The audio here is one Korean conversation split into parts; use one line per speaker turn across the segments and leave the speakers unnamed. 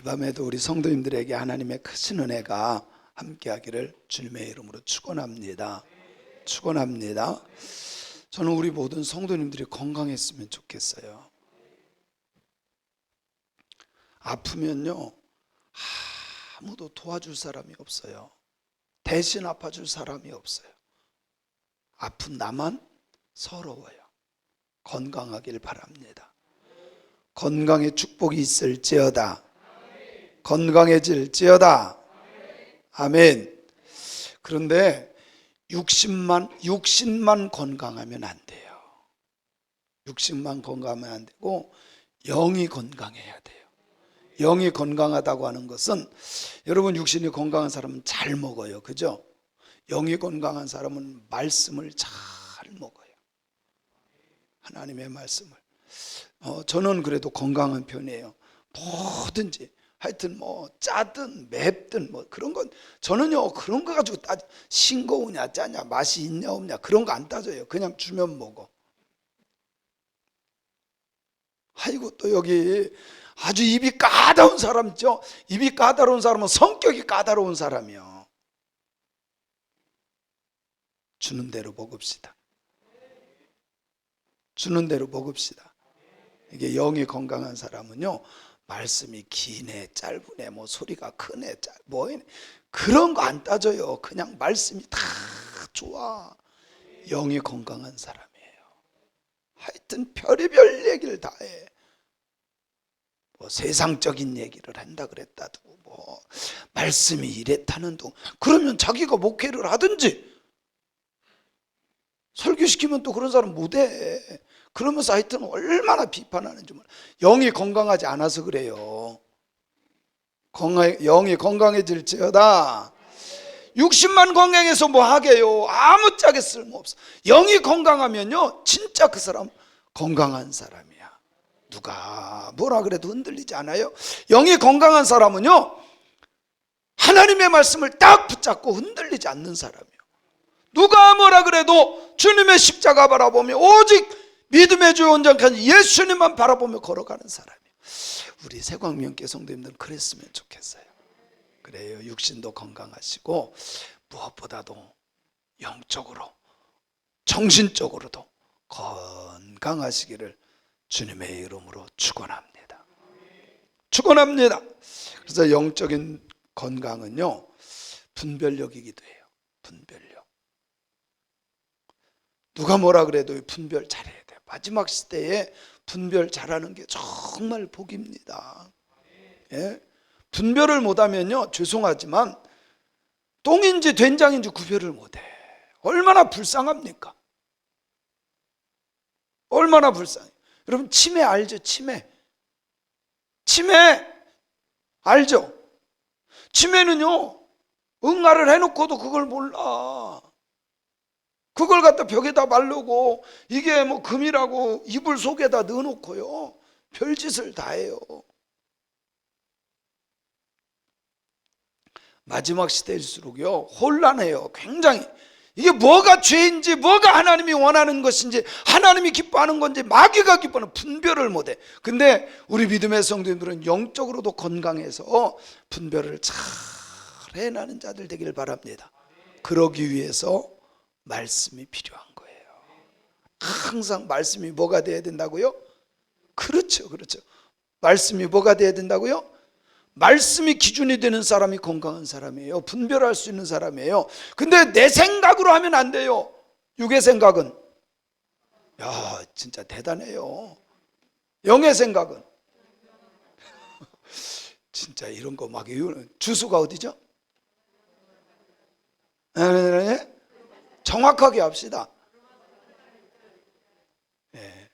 밤에도 우리 성도님들에게 하나님의 크신 은혜가 함께하기를 주님의 이름으로 축원합니다. 축원합니다. 저는 우리 모든 성도님들이 건강했으면 좋겠어요. 아프면요, 아무도 도와줄 사람이 없어요. 대신 아파줄 사람이 없어요. 아픈 나만 서러워요. 건강하길 바랍니다. 건강의 축복이 있을지어다. 건강해질지어다. 아멘. 그런데 육신만 건강하면 안 돼요. 육신만 건강하면 안 되고 영이 건강해야 돼요. 영이 건강하다고 하는 것은, 여러분, 육신이 건강한 사람은 잘 먹어요. 그죠? 영이 건강한 사람은 말씀을 잘 먹어요. 하나님의 말씀을. 저는 그래도 건강한 편이에요. 뭐든지 하여튼 뭐 짜든 맵든 뭐 그런 건, 저는요 그런 거 가지고 싱거우냐 짜냐 맛이 있냐 없냐 그런 거 안 따져요. 그냥 주면 먹어. 아이고, 또 여기 아주 입이 까다로운 사람 있죠? 입이 까다로운 사람은 성격이 까다로운 사람이요. 주는 대로 먹읍시다. 주는 대로 먹읍시다. 이게 영이 건강한 사람은요, 말씀이 기네 짧으네 뭐 소리가 크네 뭐네 그런 거 안 따져요. 그냥 말씀이 다 좋아. 영이 건강한 사람이에요. 하여튼 별의별 얘기를 다 해. 뭐 세상적인 얘기를 한다 그랬다도 뭐 말씀이 이랬다는 둥, 그러면 자기가 목회를 하든지, 설교시키면 또 그런 사람 못해. 그러면서 하여튼 얼마나 비판하는지 몰라. 영이 건강하지 않아서 그래요. 영이 건강해질지어다. 육신만 건강해서 뭐 하게요? 아무짝에 쓸모없어. 영이 건강하면요 진짜 그 사람 건강한 사람이야. 누가 뭐라 그래도 흔들리지 않아요. 영이 건강한 사람은요 하나님의 말씀을 딱 붙잡고 흔들리지 않는 사람이에요. 누가 뭐라 그래도 주님의 십자가 바라보며 오직 믿음의 주 온전한 예수님만 바라보며 걸어가는 사람이에요. 우리 새광명교회 성도님들은 그랬으면 좋겠어요. 그래요. 육신도 건강하시고 무엇보다도 영적으로 정신적으로도 건강하시기를 주님의 이름으로 축원합니다. 축원합니다. 그래서 영적인 건강은요 분별력이기도 해요. 분별력. 누가 뭐라 그래도 분별 잘해야 돼요. 마지막 시대에 분별 잘하는 게 정말 복입니다. 예? 분별을 못하면요 죄송하지만 똥인지 된장인지 구별을 못해. 얼마나 불쌍합니까? 얼마나 불쌍해. 여러분 치매 알죠? 치매 알죠? 치매는요 응아를 해놓고도 그걸 몰라. 그걸 갖다 벽에다 바르고 이게 뭐 금이라고 이불 속에다 넣어놓고요 별짓을 다 해요. 마지막 시대일수록요 혼란해요. 굉장히. 이게 뭐가 죄인지 뭐가 하나님이 원하는 것인지 하나님이 기뻐하는 건지 마귀가 기뻐하는 분별을 못해. 근데 우리 믿음의 성도님들은 영적으로도 건강해서 분별을 잘 해나는 자들 되기를 바랍니다. 그러기 위해서 말씀이 필요한 거예요. 항상 말씀이 뭐가 돼야 된다고요? 그렇죠. 말씀이 뭐가 돼야 된다고요? 말씀이 기준이 되는 사람이 건강한 사람이에요. 분별할 수 있는 사람이에요. 근데 내 생각으로 하면 안 돼요. 육의 생각은, 야 진짜 대단해요. 영의 생각은 진짜 이런 거 막. 주소가 어디죠? 정확하게 합시다. 네.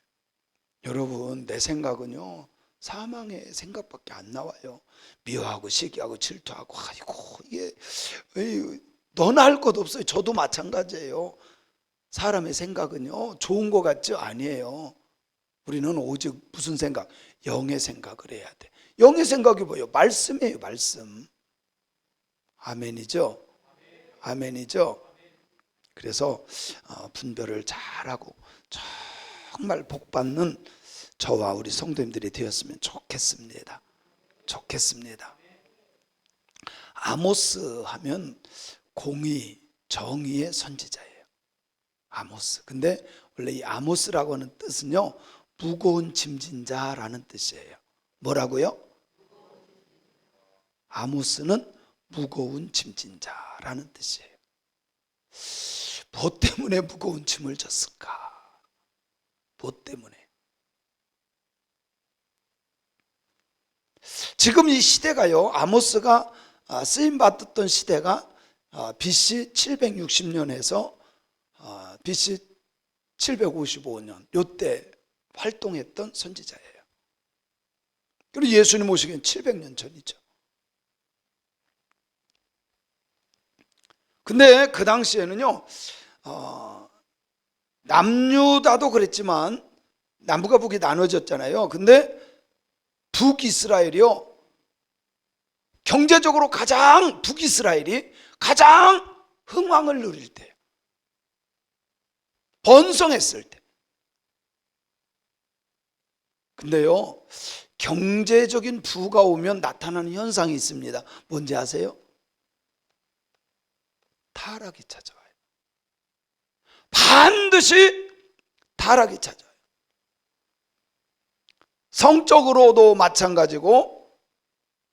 여러분 내 생각은요 사망의 생각밖에 안 나와요. 미워하고 시기하고 질투하고 아이고 이게 너나 할 것 없어요. 저도 마찬가지예요. 사람의 생각은요 좋은 거 같죠? 아니에요. 우리는 오직 무슨 생각? 영의 생각을 해야 돼. 영의 생각이 뭐예요? 말씀이에요. 말씀. 아멘이죠? 아멘이죠? 그래서 분별을 잘하고 정말 복받는 저와 우리 성도님들이 되었으면 좋겠습니다. 좋겠습니다. 아모스 하면 공의, 정의의 선지자예요. 아모스. 근데 원래 이 아모스라고 하는 뜻은요, 무거운 짐진 자라는 뜻이에요. 뭐라고요? 아모스는 무거운 짐진 자라는 뜻이에요. 뭐 때문에 무거운 짐을 졌을까? 뭐 때문에? 지금 이 시대가요, 아모스가 쓰임 받았던 시대가 BC 760년에서 BC 755년 요때 활동했던 선지자예요. 그리고 예수님 오시기엔 700년 전이죠. 근데 그 당시에는요, 남유다도 그랬지만 남부가 북이 나눠졌잖아요. 근데 북이스라엘이요, 경제적으로 북이스라엘이 가장 흥왕을 누릴 때, 번성했을 때. 근데요, 경제적인 부가 오면 나타나는 현상이 있습니다. 뭔지 아세요? 타락이 찾아와요. 반드시 타락이 찾아와요. 성적으로도 마찬가지고,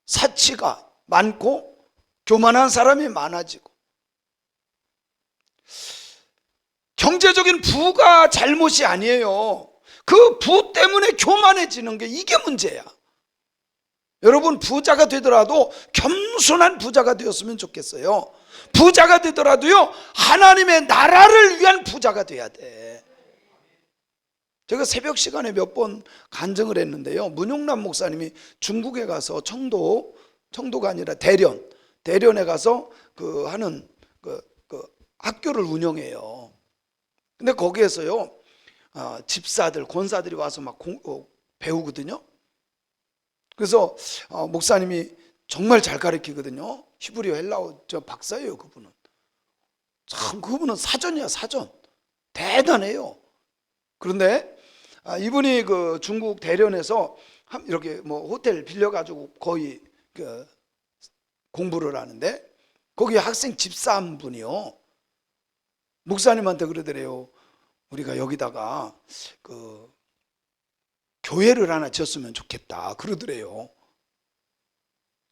사치가 많고 교만한 사람이 많아지고, 경제적인 부가 잘못이 아니에요. 그 부 때문에 교만해지는 게 이게 문제야. 여러분, 부자가 되더라도 겸손한 부자가 되었으면 좋겠어요. 부자가 되더라도요, 하나님의 나라를 위한 부자가 돼야 돼. 제가 새벽 시간에 몇 번 간증을 했는데요, 문용남 목사님이 중국에 가서 청도가 아니라 대련에 가서 하는 학교를 운영해요. 근데 거기에서요, 집사들, 권사들이 와서 막 배우거든요. 그래서 목사님이 정말 잘 가르치거든요. 히브리어, 헬라어 박사예요. 그분은 사전이야, 사전. 대단해요. 그런데 이분이 그 중국 대련에서 이렇게 뭐 호텔 빌려가지고 거의 공부를 하는데, 거기 학생 집사 한 분이요, 목사님한테 그러더래요. 우리가 여기다가 교회를 하나 지었으면 좋겠다 그러더래요.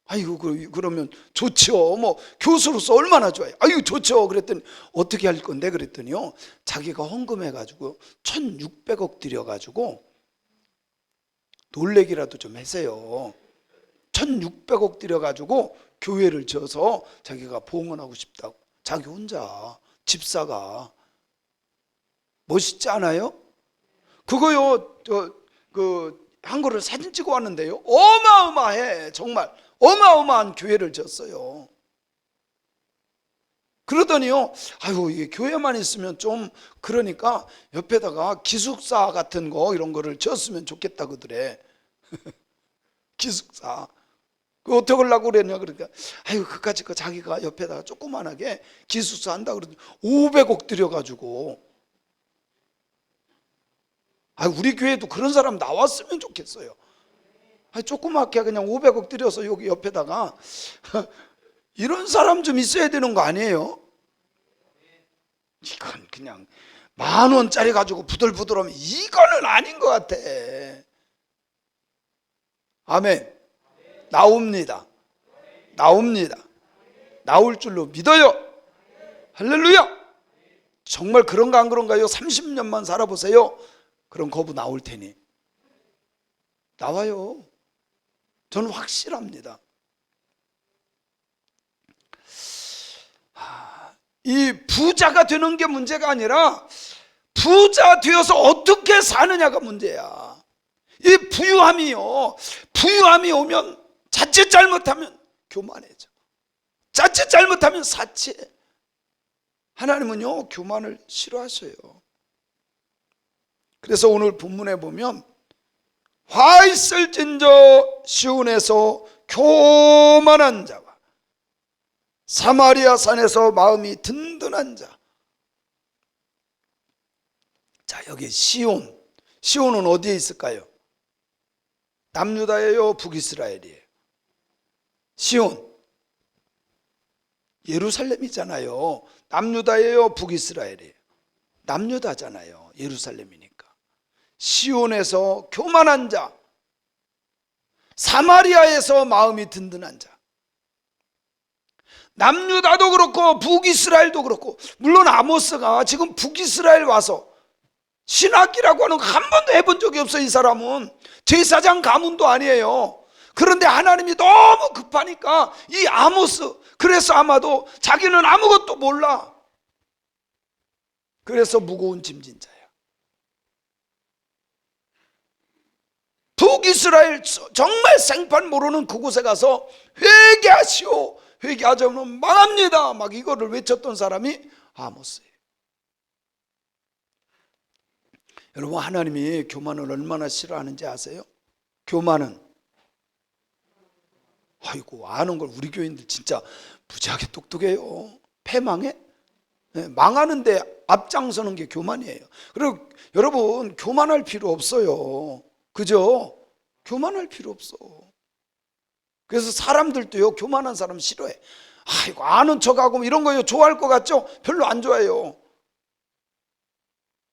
아이고, 그러면 좋죠. 뭐 교수로서 얼마나 좋아요. 아이고, 좋죠. 그랬더니 어떻게 할 건데 그랬더니요, 자기가 헌금해가지고 1,600억 들여가지고, 놀래기라도 좀 하세요. 1,600억 들여가지고 교회를 지어서 자기가 봉헌하고 싶다고. 자기 혼자, 집사가. 멋있지 않아요? 그거요, 한 거를 사진 찍어 왔는데요, 어마어마해. 정말 어마어마한 교회를 지었어요. 그러더니요, 아유, 이게 교회만 있으면 좀 그러니까 옆에다가 기숙사 같은 거 이런 거를 지었으면 좋겠다 그러더래. 기숙사. 그 어떻게 하려고 그랬냐 그러니까, 아유, 그까짓 거 자기가 옆에다가 조그만하게 기숙사 한다 그러더니 500억 들여가지고. 우리 교회도 그런 사람 나왔으면 좋겠어요. 조그맣게 그냥 500억 들여서 여기 옆에다가 이런 사람 좀 있어야 되는 거 아니에요? 이건 그냥 10,000원짜리 가지고 부들부들하면 이거는 아닌 것 같아. 아멘. 나옵니다. 나올 줄로 믿어요. 할렐루야. 정말 그런가 안 그런가요? 30년만 살아보세요. 그런 거부 나올 테니. 나와요. 저는 확실합니다. 이 부자가 되는 게 문제가 아니라 부자 되어서 어떻게 사느냐가 문제야. 이 부유함이 오면 자칫 잘못하면 교만해져. 자칫 잘못하면 사치해. 하나님은요, 교만을 싫어하셔요. 그래서 오늘 본문에 보면, 화 있을진저 시온에서 교만한 자와 사마리아 산에서 마음이 든든한 자. 자, 여기 시온은 어디에 있을까요? 남유다예요, 북이스라엘이에요? 시온 예루살렘이잖아요. 남유다예요, 북이스라엘이에요? 남유다잖아요. 예루살렘이니까. 시온에서 교만한 자, 사마리아에서 마음이 든든한 자. 남유다도 그렇고 북이스라엘도 그렇고, 물론 아모스가 지금 북이스라엘 와서 신학기라고 하는 거 한 번도 해본 적이 없어요. 이 사람은 제사장 가문도 아니에요. 그런데 하나님이 너무 급하니까 이 아모스, 그래서 아마도 자기는 아무것도 몰라. 그래서 무거운 짐진 자야. 북이스라엘 정말 생판 모르는 그곳에 가서 회개하시오, 회개하지 않으면 망합니다, 막 이거를 외쳤던 사람이 아모스예요. 여러분, 하나님이 교만을 얼마나 싫어하는지 아세요? 교만은, 아이고, 아는 걸 우리 교인들 진짜 무지하게 똑똑해요. 패망해? 네, 망하는데 앞장서는 게 교만이에요. 그리고 여러분, 교만할 필요 없어요. 그죠? 교만할 필요 없어. 그래서 사람들도요, 교만한 사람 싫어해. 아이고, 아는 척하고 이런 거요 좋아할 것 같죠? 별로 안 좋아해요.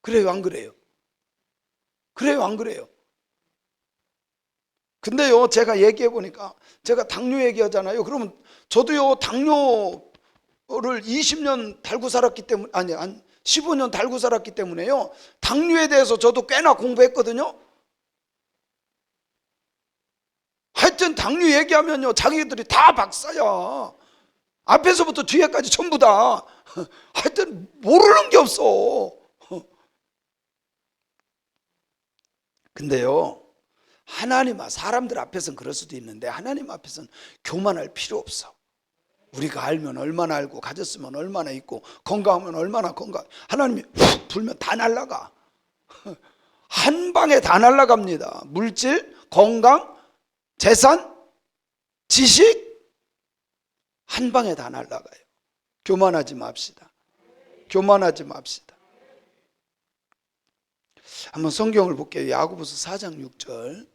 그래요, 안 그래요? 그래요, 안 그래요? 근데요, 제가 얘기해 보니까, 제가 당뇨 얘기하잖아요. 그러면 저도요, 당뇨를 20년 달고 살았기 때문에, 한 15년 달고 살았기 때문에요, 당뇨에 대해서 저도 꽤나 공부했거든요. 하여튼 당뇨 얘기하면요, 자기들이 다 박사야. 앞에서부터 뒤에까지 전부 다. 하여튼 모르는 게 없어. 근데요, 사람들 앞에서는 그럴 수도 있는데 하나님 앞에서는 교만할 필요 없어. 우리가 알면 얼마나 알고, 가졌으면 얼마나 있고, 건강하면 얼마나 건강. 하나님이 훅 불면 다 날아가. 한 방에 다 날아갑니다. 물질, 건강, 재산, 지식, 한 방에 다 날아가요. 교만하지 맙시다. 교만하지 맙시다. 한번 성경을 볼게요. 야고보서 4장 6절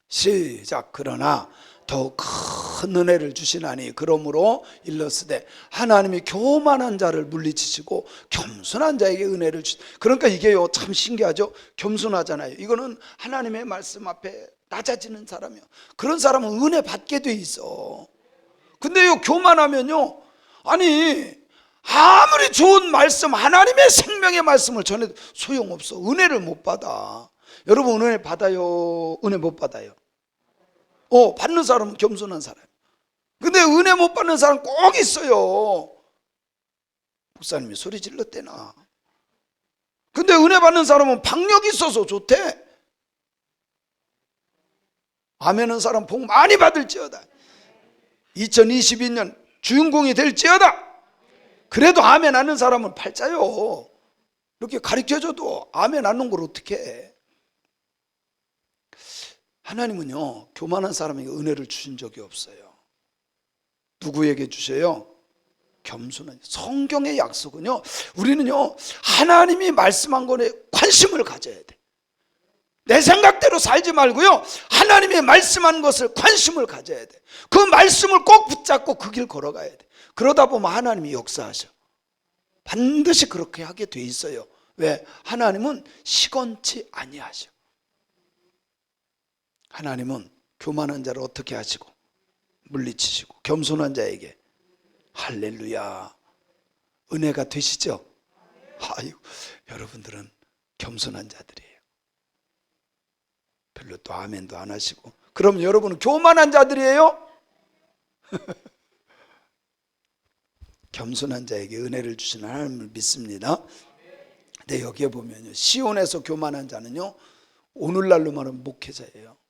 시작. 그러나 더욱 큰 은혜를 주시나니 그러므로 일렀으되 하나님이 교만한 자를 물리치시고 겸손한 자에게 은혜를 주시. 그러니까 이게요, 참 신기하죠. 겸손하잖아요. 이거는 하나님의 말씀 앞에 낮아지는 사람이요, 그런 사람은 은혜 받게 돼 있어. 근데요, 교만하면요, 아니 아무리 좋은 말씀, 하나님의 생명의 말씀을 전해도 소용없어. 은혜를 못 받아. 여러분, 은혜 받아요? 은혜 못 받아요? 받는 사람은 겸손한 사람. 근데 은혜 못 받는 사람 꼭 있어요. 목사님이 소리 질렀대나. 근데 은혜 받는 사람은 박력이 있어서 좋대. 아멘한 사람 복 많이 받을지어다. 2022년 주인공이 될지어다. 그래도 아멘 하는 사람은 팔자요. 이렇게 가르쳐줘도 아멘 하는 걸 어떻게 해. 하나님은요, 교만한 사람에게 은혜를 주신 적이 없어요. 누구에게 주셔요? 겸손한. 성경의 약속은요, 우리는요, 하나님이 말씀한 것에 관심을 가져야 돼. 내 생각대로 살지 말고요, 하나님이 말씀한 것을 관심을 가져야 돼. 그 말씀을 꼭 붙잡고 그 길 걸어가야 돼. 그러다 보면 하나님이 역사하셔. 반드시 그렇게 하게 돼 있어요. 왜? 하나님은 시건치 아니하셔. 하나님은 교만한 자를 어떻게 하시고 물리치시고 겸손한 자에게, 할렐루야, 은혜가 되시죠? 아유, 여러분들은 겸손한 자들이에요. 별로 또 아멘도 안 하시고. 그럼 여러분은 교만한 자들이에요? 겸손한 자에게 은혜를 주시는 하나님을 믿습니다. 근데 여기에 보면요, 시온에서 교만한 자는요, 오늘날로 말하면 목회자예요.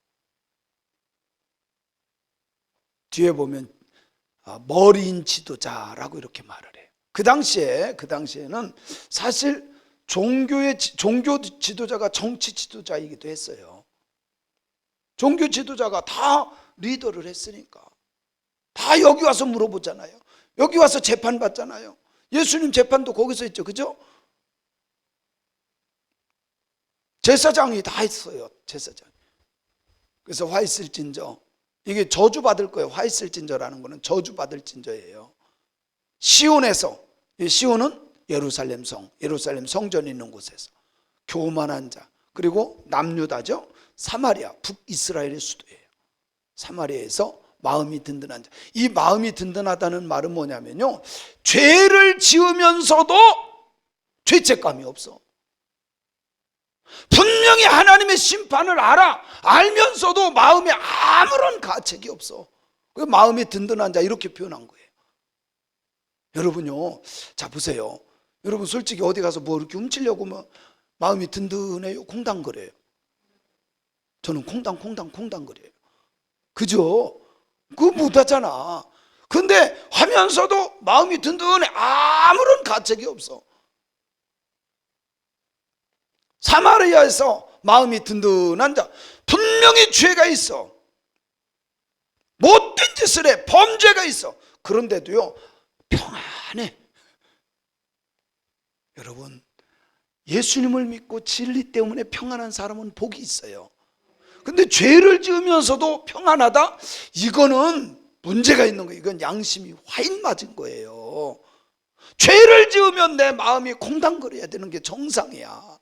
뒤에 보면 머리인 지도자라고 이렇게 말을 해요. 그 당시에는 사실 종교 지도자가 정치 지도자이기도 했어요. 종교 지도자가 다 리더를 했으니까 다 여기 와서 물어보잖아요. 여기 와서 재판 받잖아요. 예수님 재판도 거기서 했죠, 그죠? 제사장이 다 했어요, 제사장. 그래서 화 있을진저 이게 저주받을 거예요. 화 있을진저라는 거는 저주받을 진저예요. 시온에서, 시온은 예루살렘 성, 예루살렘 성전이 있는 곳에서 교만한 자, 그리고 남유다죠. 사마리아, 북이스라엘의 수도예요. 사마리아에서 마음이 든든한 자. 이 마음이 든든하다는 말은 뭐냐면요, 죄를 지으면서도 죄책감이 없어. 분명히 하나님의 심판을 알면서도 마음에 아무런 가책이 없어. 그 마음이 든든한 자, 이렇게 표현한 거예요. 여러분요, 자 보세요. 여러분 솔직히 어디 가서 뭐 이렇게 훔치려고 뭐 마음이 든든해요? 콩당거려요? 저는 콩당거려요. 그죠? 그거 못하잖아. 근데 하면서도 마음이 든든해. 아무런 가책이 없어. 사마리아에서 마음이 든든한 자, 분명히 죄가 있어, 못된 짓을 해, 범죄가 있어. 그런데도요 평안해. 여러분, 예수님을 믿고 진리 때문에 평안한 사람은 복이 있어요. 근데 죄를 지으면서도 평안하다? 이거는 문제가 있는 거예요. 이건 양심이 화인 맞은 거예요. 죄를 지으면 내 마음이 콩당거려야 되는 게 정상이야.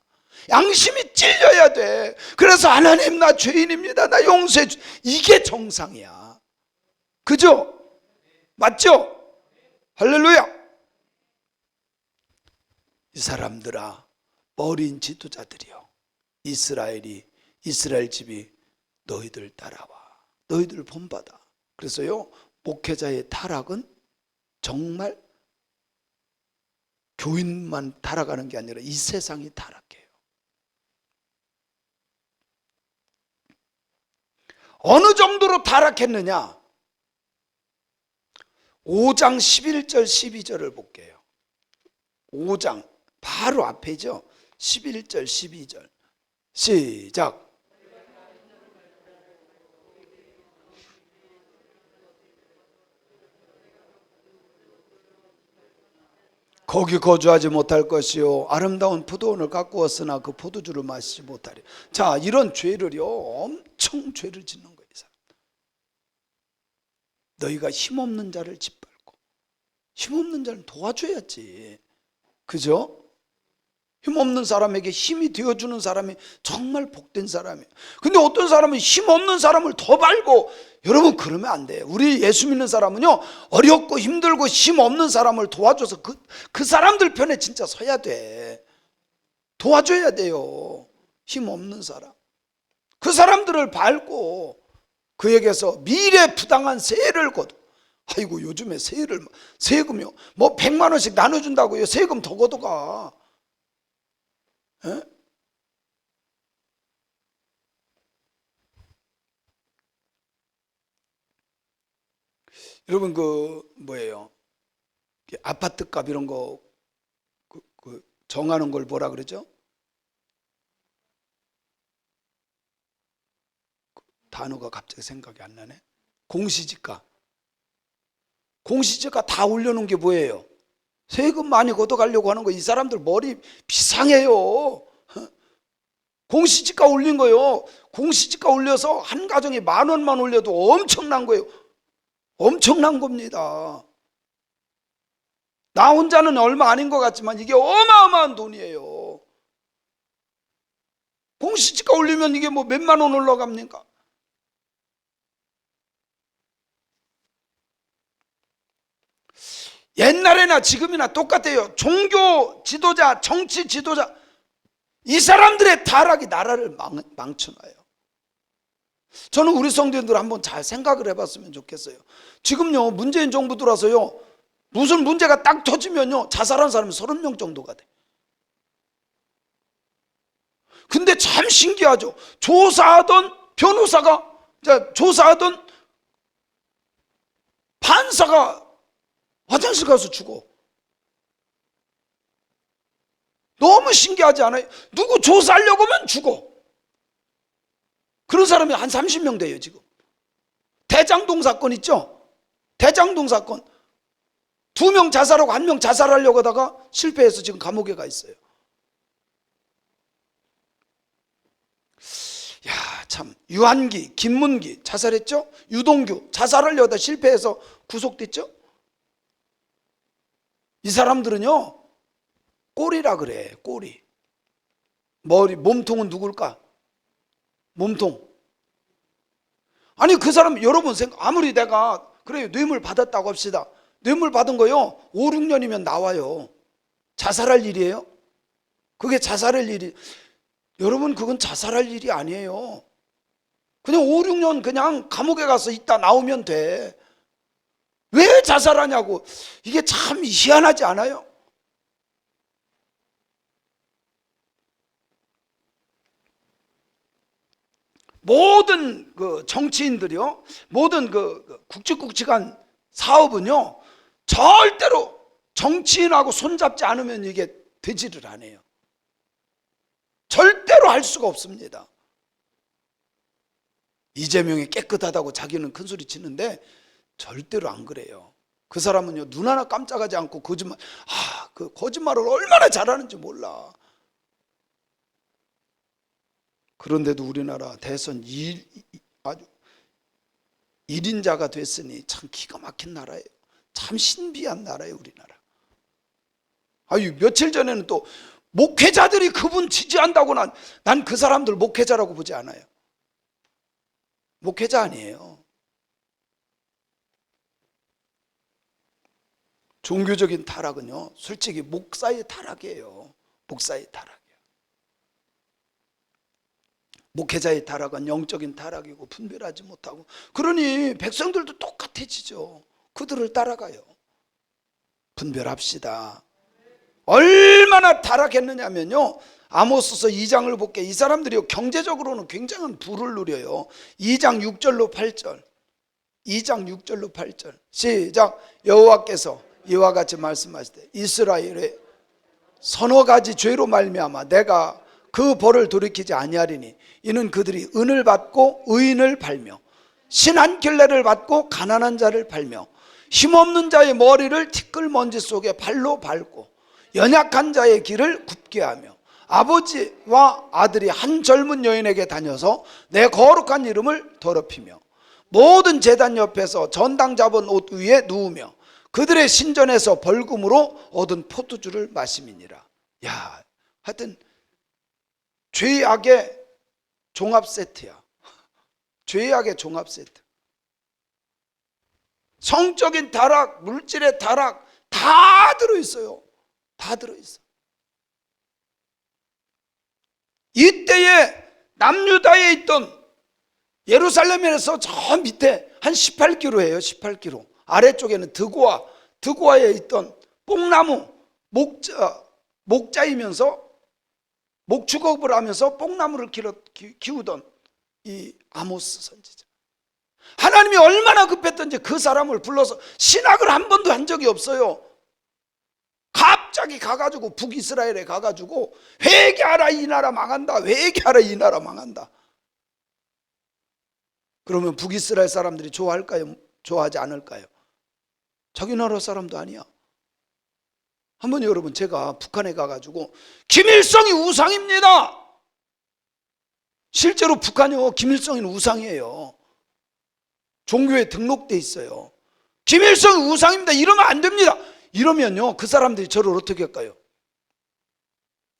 양심이 찔려야 돼. 그래서 하나님, 나 죄인입니다, 나 용서해 주, 이게 정상이야. 그죠? 맞죠? 할렐루야. 이 사람들아, 어린 지도자들이여, 이스라엘 집이 너희들 따라와, 너희들 본받아. 그래서요, 목회자의 타락은 정말 교인만 타락하는 게 아니라 이 세상이 타락해요. 어느 정도로 타락했느냐? 5장 11절 12절을 볼게요. 5장 바로 앞에죠. 11절 12절 시작. 거기 거주하지 못할 것이요, 아름다운 포도원을 가꾸었으나 그 포도주를 마시지 못하리. 자, 이런 죄를요, 엄청 죄를 짓는 거예요. 너희가 힘없는 자를 짓밟고, 힘없는 자를 도와줘야지. 그죠? 힘없는 사람에게 힘이 되어주는 사람이 정말 복된 사람이에요. 근데 어떤 사람은 힘없는 사람을 더 밟고, 여러분 그러면 안 돼요. 우리 예수 믿는 사람은요, 어렵고 힘들고 힘없는 사람을 도와줘서 그 사람들 편에 진짜 서야 돼. 도와줘야 돼요. 힘없는 사람, 그 사람들을 밟고 그에게서 미래 부당한 세를 거둬. 아이고 요즘에 세금이요 뭐 100만 원씩 나눠준다고요. 세금 더 걷어가. 에? 여러분 그 뭐예요? 아파트 값 이런 거 정하는 걸 뭐라 그러죠? 단어가 갑자기 생각이 안 나네. 공시지가 다 올려놓은 게 뭐예요? 세금 많이 걷어가려고 하는 거. 이 사람들 머리 비상해요. 공시지가 올린 거요. 공시지가 올려서 한 가정에 10,000원만 올려도 엄청난 거예요. 엄청난 겁니다. 나 혼자는 얼마 아닌 것 같지만 이게 어마어마한 돈이에요. 공시지가 올리면 이게 뭐 몇만 원 올라갑니까? 옛날에나 지금이나 똑같아요. 종교 지도자, 정치 지도자, 이 사람들의 타락이 나라를 망쳐놔요. 저는 우리 성도님들 한번 잘 생각을 해봤으면 좋겠어요. 지금요 문재인 정부 들어서요, 무슨 문제가 딱 터지면요 자살한 사람이 30명 정도가 돼. 근데 참 신기하죠. 조사하던 변호사가, 조사하던 판사가 화장실 가서 죽어. 너무 신기하지 않아요? 누구 조사하려고 하면 죽어. 그런 사람이 한 30명 돼요 지금. 대장동 사건 있죠? 대장동 사건 2명 자살하고 1명 자살하려고 하다가 실패해서 지금 감옥에 가 있어요. 야, 참 참 유한기, 김문기 자살했죠. 유동규 자살하려다 실패해서 구속됐죠. 이 사람들은요 꼬리라 그래. 꼬리. 머리, 몸통은 누굴까? 몸통. 아니 그 사람 여러분 아무리 내가 그래요 뇌물 받았다고 합시다. 뇌물 받은 거요 5, 6년이면 나와요. 자살할 일이에요? 그게 자살할 일이, 여러분 그건 자살할 일이 아니에요. 그냥 5, 6년 그냥 감옥에 가서 있다 나오면 돼. 왜 자살하냐고. 이게 참 희한하지 않아요? 모든 그 정치인들이요, 모든 그 굵직굵직한 사업은요 절대로 정치인하고 손잡지 않으면 이게 되지를 않아요. 절대로 할 수가 없습니다. 이재명이 깨끗하다고 자기는 큰소리 치는데 절대로 안 그래요. 그 사람은요 눈 하나 깜짝하지 않고 거짓말, 그 거짓말을 얼마나 잘하는지 몰라. 그런데도 우리나라 대선 아주 1인자가 됐으니 참 기가 막힌 나라예요. 참 신비한 나라예요 우리나라. 아유 며칠 전에는 또 목회자들이 그분 지지한다고 난 그 사람들 목회자라고 보지 않아요. 목회자 아니에요. 종교적인 타락은요 솔직히 목사의 타락이에요. 목사의 타락이에요. 목회자의 타락은 영적인 타락이고 분별하지 못하고, 그러니 백성들도 똑같아지죠. 그들을 따라가요. 분별합시다. 얼마나 타락했느냐면요 아모스서 2장을 볼게. 이 사람들이 경제적으로는 굉장한 부를 누려요. 2장 6절로 8절 2장 6절로 8절 시작. 여호와께서 이와 같이 말씀하시되 이스라엘의 서너 가지 죄로 말미암아 내가 그 벌을 돌이키지 아니하리니 이는 그들이 은을 받고 의인을 팔며 신한 결례를 받고 가난한 자를 팔며 힘없는 자의 머리를 티끌먼지 속에 발로 밟고 연약한 자의 길을 굽게 하며 아버지와 아들이 한 젊은 여인에게 다녀서 내 거룩한 이름을 더럽히며 모든 제단 옆에서 전당 잡은 옷 위에 누우며 그들의 신전에서 벌금으로 얻은 포도주를 마심이니라. 야, 하여튼 죄악의 종합 세트야. 죄악의 종합 세트. 성적인 타락, 물질의 타락 다 들어있어요. 다 들어있어. 이때에 남유다에 있던 예루살렘에서 저 밑에 한 18km예요. 18km. 아래쪽에는 드고아에 있던 뽕나무 목자이면서 목축업을 하면서 뽕나무를 키우던 이 아모스 선지자. 하나님이 얼마나 급했던지 그 사람을 불러서 신학을 한 번도 한 적이 없어요. 갑자기 가가지고 북이스라엘에 가가지고 회개하라 이 나라 망한다, 회개하라 이 나라 망한다. 그러면 북이스라엘 사람들이 좋아할까요? 좋아하지 않을까요? 자기 나라 사람도 아니야. 한번 여러분 제가 북한에 가가지고 김일성이 우상입니다. 실제로 북한이요 김일성이 우상이에요. 종교에 등록돼 있어요. 김일성이 우상입니다 이러면 안 됩니다. 이러면요 그 사람들이 저를 어떻게 할까요?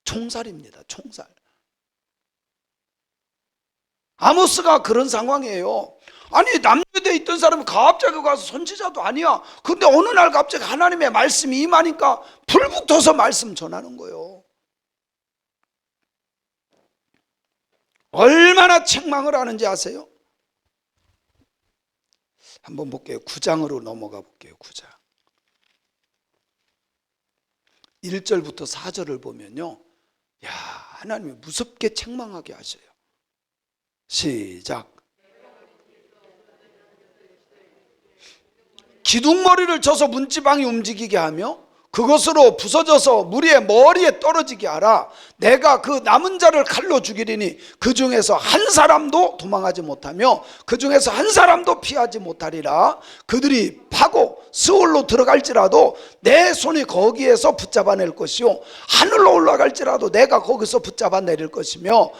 총살입니다. 총살. 아모스가 그런 상황이에요. 아니 남유대에 있던 사람이 갑자기 가서 선지자도 아니야. 근데 어느 날 갑자기 하나님의 말씀이 임하니까 불붙어서 말씀 전하는 거예요. 얼마나 책망을 하는지 아세요? 한번 볼게요. 9장으로 넘어가 볼게요. 9장 1절부터 4절을 보면요, 야 하나님이 무섭게 책망하게 하셔요. 시작. 기둥머리를 쳐서 문지방이 움직이게 하며 그것으로 부서져서 무리의 머리에 떨어지게 하라. 내가 그 남은 자를 칼로 죽이리니 그 중에서 한 사람도 도망하지 못하며 그 중에서 한 사람도 피하지 못하리라. 그들이 파고 스올로 들어갈지라도 내 손이 거기에서 붙잡아낼 것이요 하늘로 올라갈지라도 내가 거기서 붙잡아내릴 것이며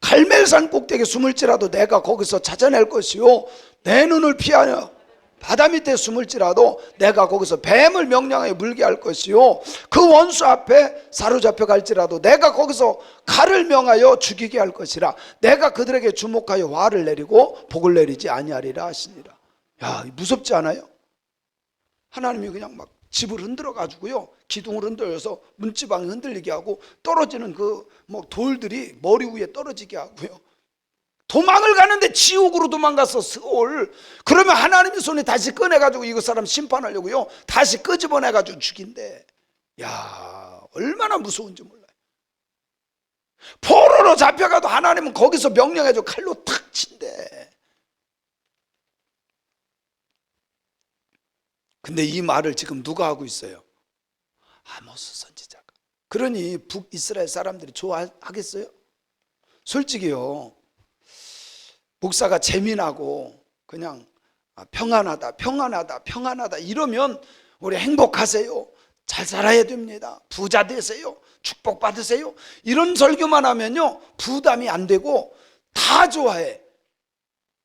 갈멜산 꼭대기에 숨을지라도 내가 거기서 찾아낼 것이요 내 눈을 피하여 바다 밑에 숨을지라도 내가 거기서 뱀을 명령하여 물게 할 것이요 그 원수 앞에 사로잡혀 갈지라도 내가 거기서 칼을 명하여 죽이게 할 것이라. 내가 그들에게 주목하여 화를 내리고 복을 내리지 아니하리라 하시니라. 야, 무섭지 않아요? 하나님이 그냥 막 집을 흔들어 가지고요, 기둥을 흔들어서 문지방이 흔들리게 하고 떨어지는 그 뭐 돌들이 머리 위에 떨어지게 하고요, 도망을 가는데 지옥으로 도망갔어, 스올. 그러면 하나님의 손에 다시 꺼내가지고 이거 사람 심판하려고요, 다시 끄집어내가지고 죽인대. 야, 얼마나 무서운지 몰라요. 포로로 잡혀가도 하나님은 거기서 명령해줘, 칼로 탁 친대. 근데 이 말을 지금 누가 하고 있어요? 아모스 선지자가. 그러니 북이스라엘 사람들이 좋아하겠어요? 솔직히요, 목사가 재미나고 그냥 평안하다 평안하다 평안하다 이러면 우리 행복하세요, 잘 살아야 됩니다, 부자 되세요, 축복 받으세요, 이런 설교만 하면요 부담이 안 되고 다 좋아해.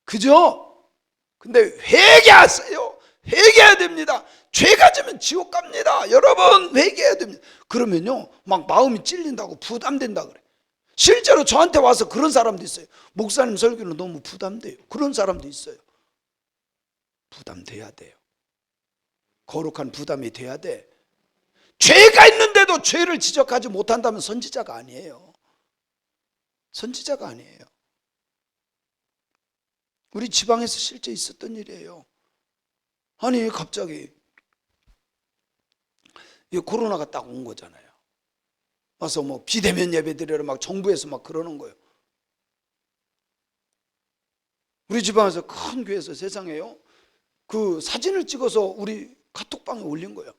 그죠? 근데 회개하세요. 회개해야 됩니다. 죄가 지면 지옥 갑니다. 여러분 회개해야 됩니다. 그러면요 막 마음이 찔린다고 부담된다 그래. 실제로 저한테 와서 그런 사람도 있어요. 목사님 설교는 너무 부담돼요. 그런 사람도 있어요. 부담돼야 돼요. 거룩한 부담이 돼야 돼. 죄가 있는데도 죄를 지적하지 못한다면 선지자가 아니에요. 선지자가 아니에요. 우리 지방에서 실제 있었던 일이에요. 아니 갑자기 이 코로나가 딱 온 거잖아요. 와서 뭐 비대면 예배 드리러 막 정부에서 막 그러는 거예요. 우리 지방에서 큰 교회에서 세상에요, 그 사진을 찍어서 우리 카톡방에 올린 거예요.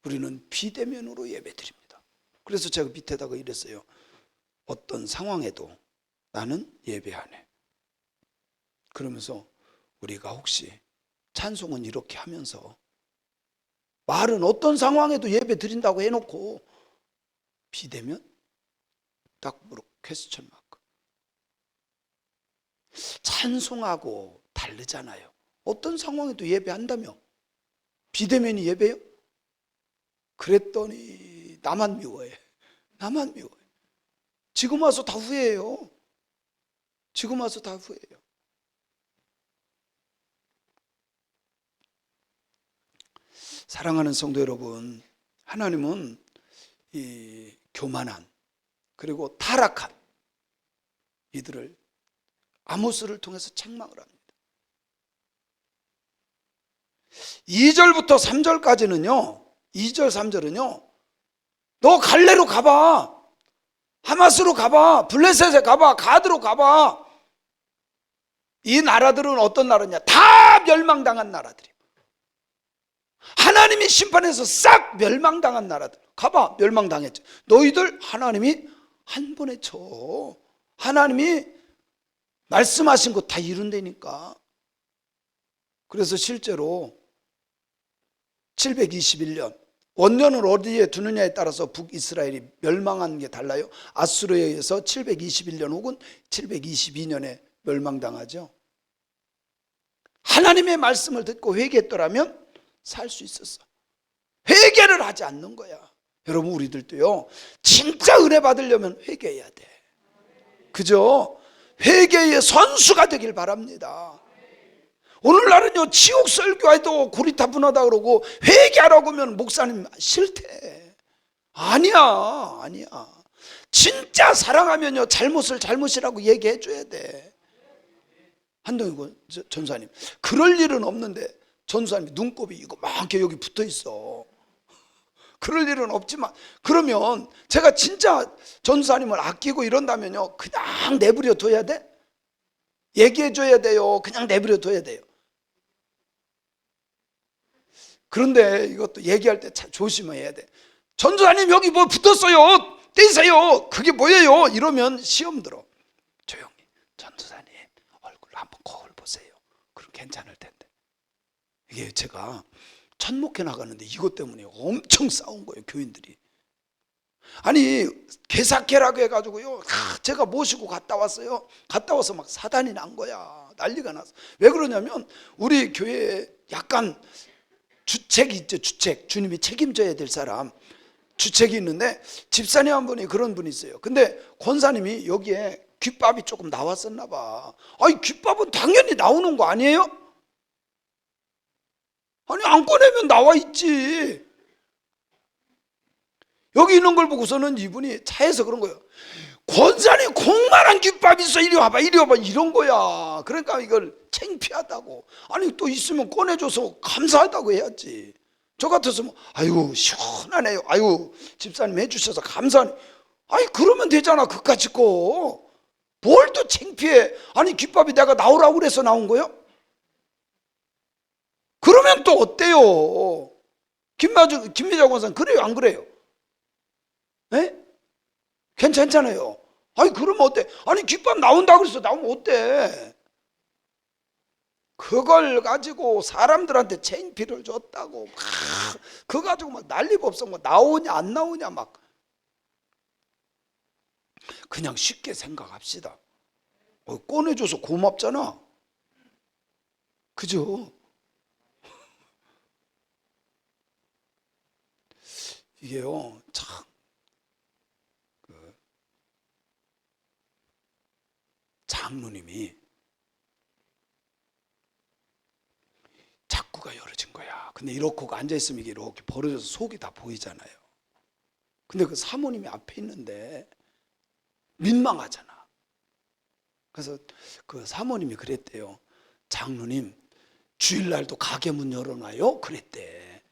우리는 비대면으로 예배 드립니다. 그래서 제가 밑에다가 이랬어요. 어떤 상황에도 나는 예배하네. 그러면서 우리가 혹시 찬송은 이렇게 하면서 말은 어떤 상황에도 예배 드린다고 해놓고 비대면? 딱 물어, 퀘스천 마크. 찬송하고 다르잖아요. 어떤 상황에도 예배한다며? 비대면이 예배요? 그랬더니 나만 미워해. 나만 미워해. 지금 와서 다 후회해요. 지금 와서 다 후회해요. 사랑하는 성도 여러분, 하나님은 이 교만한 그리고 타락한 이들을 아모스를 통해서 책망을 합니다. 2절부터 3절까지는요, 2절 3절은요 너 갈레로 가봐, 하마스로 가봐, 블레셋에 가봐, 가드로 가봐. 이 나라들은 어떤 나라냐? 다 멸망당한 나라들이에요. 하나님이 심판해서 싹 멸망당한 나라들. 가봐, 멸망당했죠. 너희들 하나님이 한 번에 쳐. 하나님이 말씀하신 거 다 이룬다니까. 그래서 실제로 721년, 원년을 어디에 두느냐에 따라서 북이스라엘이 멸망한 게 달라요. 아수르에 의해서 721년 혹은 722년에 멸망당하죠. 하나님의 말씀을 듣고 회개했더라면 살 수 있었어. 회개를 하지 않는 거야. 여러분 우리들도요 진짜 은혜 받으려면 회개해야 돼. 그죠? 회개의 선수가 되길 바랍니다. 오늘날은요 지옥 설교해도 고리타분하다 그러고 회개하라고 하면 목사님 싫대. 아니야, 아니야. 진짜 사랑하면요 잘못을 잘못이라고 얘기해 줘야 돼. 한동희 전사님, 그럴 일은 없는데 전사님이 눈곱이 이거만하게 여기 붙어 있어. 그럴 일은 없지만, 그러면 제가 진짜 전사님을 아끼고 이런다면요 그냥 내버려 둬야 돼? 얘기해 줘야 돼요? 그냥 내버려 둬야 돼요? 그런데 이것도 얘기할 때 참 조심해야 돼. 전사님 여기 뭐 붙었어요, 떼세요, 그게 뭐예요? 이러면 시험 들어. 조용히, 전도사님 얼굴 한번 거울 보세요. 그럼 괜찮을 텐데. 이게 제가 첫 목회 나가는데 이것 때문에 엄청 싸운 거예요, 교인들이. 아니 개사케라고 해가지고요, 제가 모시고 갔다 왔어요. 갔다 와서 막 사단이 난 거야. 난리가 났어. 왜 그러냐면 우리 교회에 약간 주책이 있죠. 주책, 주님이 책임져야 될 사람 주책이 있는데, 집사님 한 분이 그런 분이 있어요. 근데 권사님이 여기에 귓밥이 조금 나왔었나 봐. 아니 귓밥은 당연히 나오는 거 아니에요? 아니 안 꺼내면 나와 있지. 여기 있는 걸 보고서는 이분이 차에서 그런 거예요. 권사님 공만한 귓밥이 있어, 이리 와봐 이리 와봐, 이런 거야. 그러니까 이걸 창피하다고. 아니 또 있으면 꺼내줘서 감사하다고 해야지. 저 같았으면 아유 시원하네요, 아유 집사님 해주셔서 감사하네, 아니 그러면 되잖아. 그까짓 거 뭘 또 창피해. 아니 귓밥이 내가 나오라고 그래서 나온 거요? 그러면 또 어때요? 김미자 권사님 그래요 안 그래요? 네? 괜찮잖아요. 아니 그러면 어때? 아니 귓밥 나온다고 그래서 나오면 어때? 그걸 가지고 사람들한테 창피를 줬다고 막 그거 가지고 막 난리법석 뭐 나오냐 안 나오냐 막. 그냥 쉽게 생각합시다. 꺼내줘서 고맙잖아. 그죠? 이게요 참 장로님이 자꾸가 열어진 거야. 근데 이렇게 앉아있으면 이게 이렇게 벌어져서 속이 다 보이잖아요. 근데 그 사모님이 앞에 있는데 민망하잖아. 그래서 그 사모님이 그랬대요. 장로님 주일날도 가게 문 열어놔요? 그랬대.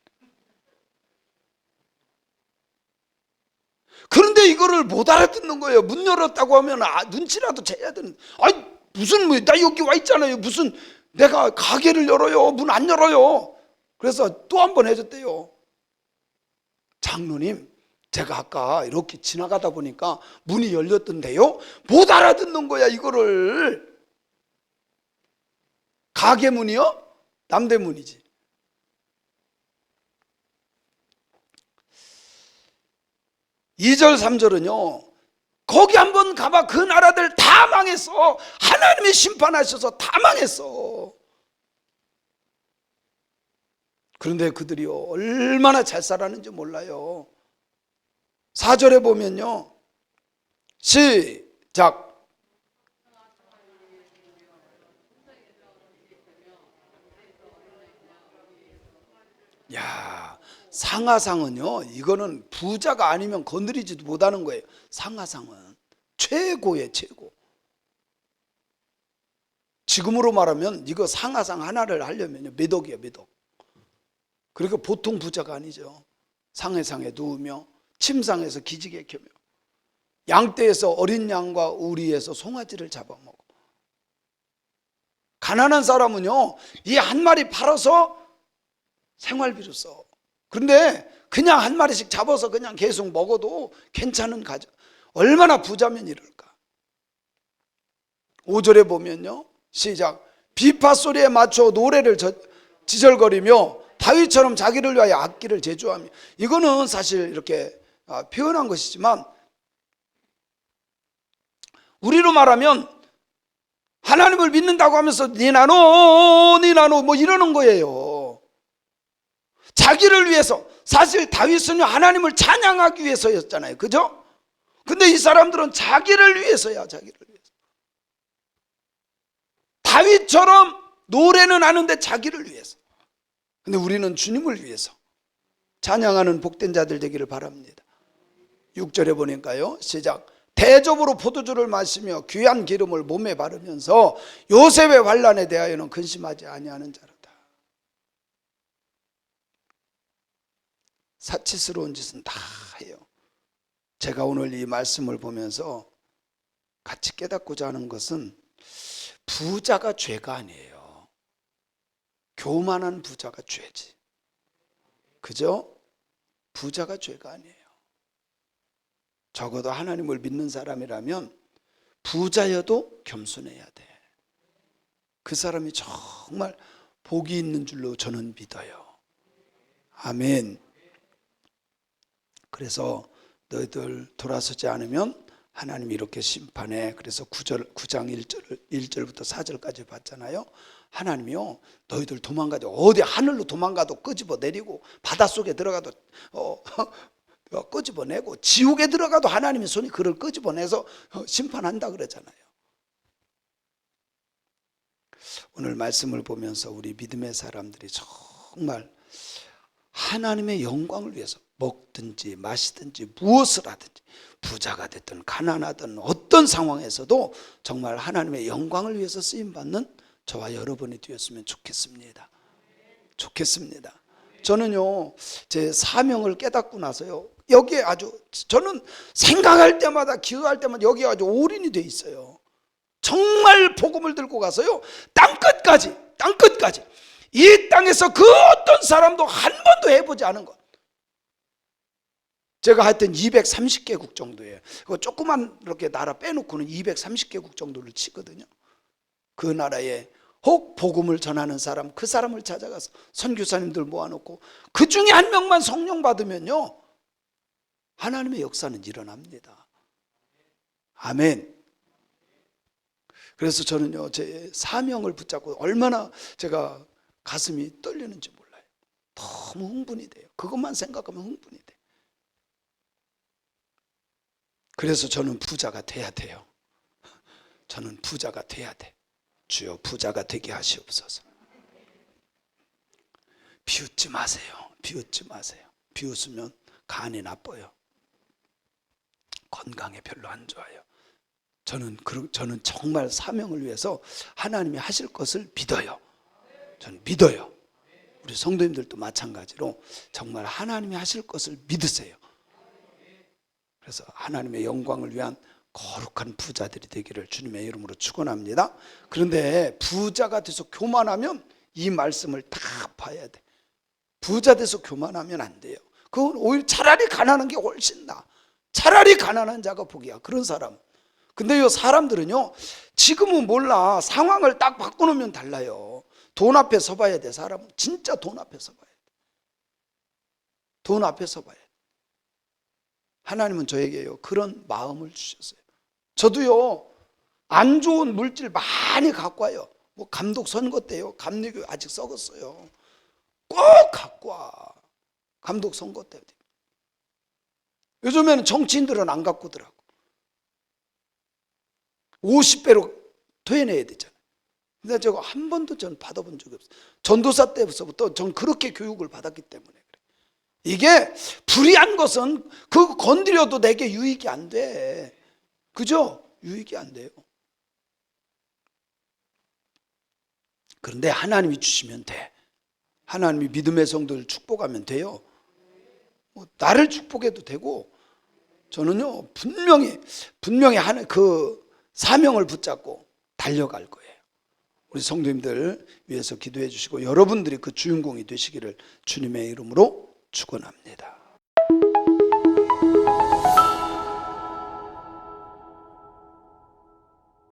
그런데 이거를 못 알아듣는 거예요. 문 열었다고 하면 눈치라도 채야 되는. 아니 무슨 나 여기 와 있잖아요. 무슨 내가 가게를 열어요? 문 안 열어요. 그래서 또 한 번 해줬대요. 장로님 제가 아까 이렇게 지나가다 보니까 문이 열렸던데요. 못 알아듣는 거야 이거를. 가게 문이요? 남대 문이지. (2절) (3절은요) 거기 한번 가봐. 그 나라들 다 망했어. 하나님이 심판하셔서 다 망했어. 그런데 그들이요 얼마나 잘 살았는지 몰라요. (4절에) 보면요, 시작. 야, 상하상은요 이거는 부자가 아니면 건드리지도 못하는 거예요. 상하상은 최고의 최고. 지금으로 말하면 이거 상하상 하나를 하려면요 몇 억이야, 몇 억. 그러니까 보통 부자가 아니죠. 상해상에 누우며 침상에서 기지개 켜며 양떼에서 어린 양과 우리에서 송아지를 잡아먹어. 가난한 사람은요 이 한 마리 팔아서 생활비로 써. 그런데 그냥 한 마리씩 잡아서 그냥 계속 먹어도 괜찮은 가정. 얼마나 부자면 이럴까. (5절에) 보면요, 시작. 비파 소리에 맞춰 노래를 지절거리며 다윗처럼 자기를 위하여 악기를 제주하며. 이거는 사실 이렇게 표현한 것이지만 우리로 말하면 하나님을 믿는다고 하면서 니나노 니나노 뭐 이러는 거예요. 자기를 위해서. 사실 다윗은 하나님을 찬양하기 위해서였잖아요. 그죠? 근데 이 사람들은 자기를 위해서야. 자기를 위해서. 다윗처럼 노래는 하는데 자기를 위해서. 근데 우리는 주님을 위해서 찬양하는 복된 자들 되기를 바랍니다. (6절에) 보니까요, 시작. 대접으로 포도주를 마시며 귀한 기름을 몸에 바르면서 요셉의 환난에 대하여는 근심하지 아니하는 자로다. 사치스러운 짓은 다 해요. 제가 오늘 이 말씀을 보면서 같이 깨닫고자 하는 것은 부자가 죄가 아니에요. 교만한 부자가 죄지. 그죠? 부자가 죄가 아니에요. 적어도 하나님을 믿는 사람이라면 부자여도 겸손해야 돼. 그 사람이 정말 복이 있는 줄로 저는 믿어요. 아멘. 그래서 너희들 돌아서지 않으면 하나님이 이렇게 심판해. 그래서 9장 1절부터 4절까지 봤잖아요. 하나님이요, 너희들 도망가도 어디 하늘로 도망가도 끄집어 내리고, 바닷속에 들어가도 끄집어내고, 지옥에 들어가도 하나님의 손이 그를 끄집어내서 심판한다 그러잖아요. 오늘 말씀을 보면서 우리 믿음의 사람들이 정말 하나님의 영광을 위해서 먹든지 마시든지 무엇을 하든지, 부자가 됐든 가난하든 어떤 상황에서도 정말 하나님의 영광을 위해서 쓰임받는 저와 여러분이 되었으면 좋겠습니다. 저는요, 제 사명을 깨닫고 나서요, 여기에 아주, 저는 생각할 때마다 기도할 때마다 여기에 아주 올인이 돼 있어요. 정말 복음을 들고 가서요, 땅끝까지 이 땅에서 그 어떤 사람도 한 번도 해보지 않은 것. 제가 하여튼 230개국 정도예요. 조그만 이렇게 나라 빼놓고는 230개국 정도를 치거든요. 그 나라에 혹 복음을 전하는 사람, 그 사람을 찾아가서 선교사님들 모아놓고 그 중에 한 명만 성령 받으면요, 하나님의 역사는 일어납니다. 아멘. 그래서 저는요, 제 사명을 붙잡고 얼마나 제가 가슴이 떨리는지 몰라요. 너무 흥분이 돼요. 그것만 생각하면 흥분이 돼요. 그래서 저는 부자가 돼야 돼요. 저는 부자가 돼야 돼. 주여, 부자가 되게 하시옵소서. 비웃지 마세요. 비웃으면 간이 나빠요. 건강에 별로 안 좋아요. 저는 정말 사명을 위해서 하나님이 하실 것을 믿어요. 저는 믿어요. 우리 성도님들도 마찬가지로 정말 하나님이 하실 것을 믿으세요. 그래서 하나님의 영광을 위한 거룩한 부자들이 되기를 주님의 이름으로 축원합니다. 그런데 부자가 돼서 교만하면 이 말씀을 다 봐야 돼. 부자 돼서 교만하면 안 돼요. 그건 오히려 차라리 가난한 게 훨씬 나아. 차라리 가난한 자가 복이야, 그런 사람. 근데 이 사람들은요, 지금은 몰라. 상황을 딱 바꿔놓으면 달라요. 돈 앞에 서봐야 돼. 사람은 진짜 돈 앞에 서봐야 돼. 돈 앞에 서봐야 돼. 하나님은 저에게요, 그런 마음을 주셨어요. 저도요, 안 좋은 물질 많이 갖고 와요. 뭐 감독 선거 때요, 감리교 아직 썩었어요. 꼭 갖고 와. 감독 선거 때. 요즘에는 정치인들은 안 갖고 오더라고. 50배로 토해내야 되잖아요. 근데 제가 한 번도 전 받아본 적이 없어요. 전도사 때부터 전 그렇게 교육을 받았기 때문에 그래. 이게 불의한 것은 그 건드려도 내게 유익이 안 돼. 그죠? 유익이 안 돼요. 그런데 하나님이 주시면 돼. 하나님이 믿음의 성도를 축복하면 돼요. 뭐 나를 축복해도 되고, 저는요, 분명히 하는 그 사명을 붙잡고 달려갈 거예요. 우리 성도님들 위해서 기도해 주시고, 여러분들이 그 주인공이 되시기를 주님의 이름으로 축원합니다.